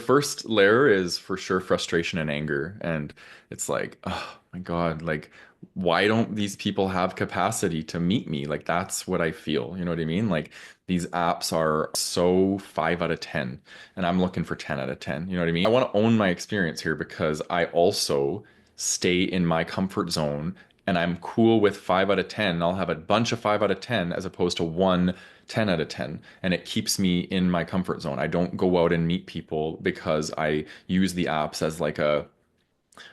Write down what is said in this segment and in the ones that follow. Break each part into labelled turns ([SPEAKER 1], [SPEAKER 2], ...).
[SPEAKER 1] first layer is for sure frustration and anger. And it's like, oh my God, like, why don't these people have capacity to meet me? Like, that's what I feel. You know what I mean? Like, these apps are so 5 out of 10, and I'm looking for 10 out of 10. You know what I mean? I want to own my experience here because I also stay in my comfort zone and I'm cool with 5 out of 10. I'll have a bunch of 5 out of 10 as opposed to one 10 out of 10. And it keeps me in my comfort zone. I don't go out and meet people because I use the apps as like a,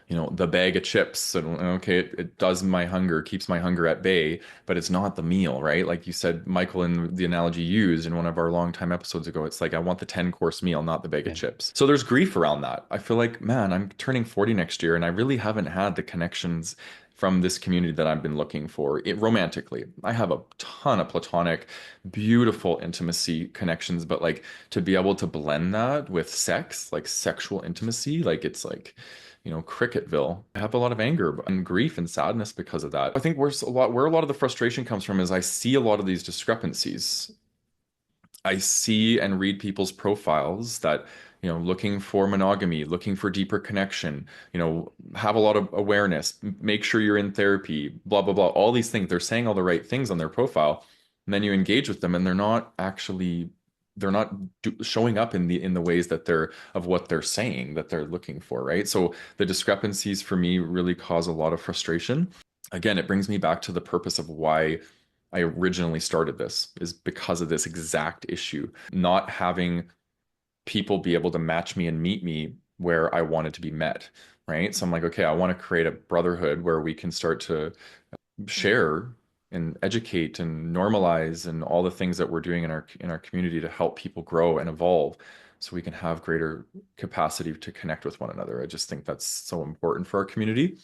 [SPEAKER 1] the bag of chips. And okay, it does my hunger, keeps my hunger at bay, but it's not the meal, right? Like you said, Michael, in the analogy you used in one of our long time episodes ago, it's like, I want the 10-course meal, not the bag of
[SPEAKER 2] Yeah.
[SPEAKER 1] chips. So there's grief around that. I feel like, man, I'm turning 40 next year and I really haven't had the connections from this community that I've been looking for romantically. I have a ton of platonic, beautiful intimacy connections, but like to be able to blend that with sex, like sexual intimacy, like it's like, Cricketville. I have a lot of anger and grief and sadness because of that. I think where a lot of the frustration comes from is I see a lot of these discrepancies. I see and read people's profiles that, looking for monogamy, looking for deeper connection, have a lot of awareness, make sure you're in therapy, blah, blah, blah. All these things, they're saying all the right things on their profile. And then you engage with them and they're not showing up in the ways that they're of what they're saying that they're looking for, right? So the discrepancies for me really cause a lot of frustration. Again, it brings me back to the purpose of why I originally started this is because of this exact issue, not having people be able to match me and meet me where I wanted to be met, right? So I'm like, okay, I want to create a brotherhood where we can start to share and educate and normalize and all the things that we're doing in our community to help people grow and evolve so we can have greater capacity to connect with one another. I just think that's so important for our community.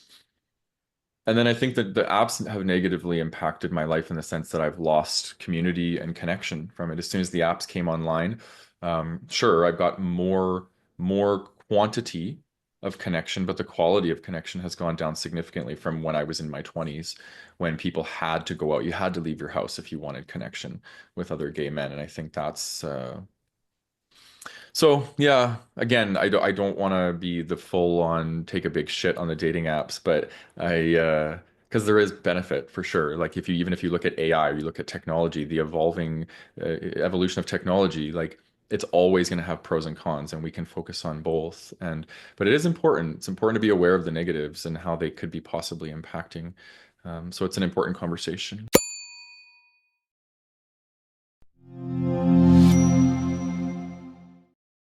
[SPEAKER 1] And then I think that the apps have negatively impacted my life in the sense that I've lost community and connection from it. As soon as the apps came online, sure, I've got more quantity of connection, but the quality of connection has gone down significantly from when I was in my 20s, when people had to go out. You had to leave your house if you wanted connection with other gay men. And I think that's so yeah, again, I don't want to be the full on take a big shit on the dating apps, but because there is benefit for sure. Like if you look at AI, you look at technology, the evolution of technology, like it's always going to have pros and cons, and we can focus on both. But it is important. It's important to be aware of the negatives and how they could be possibly impacting. So it's an important conversation.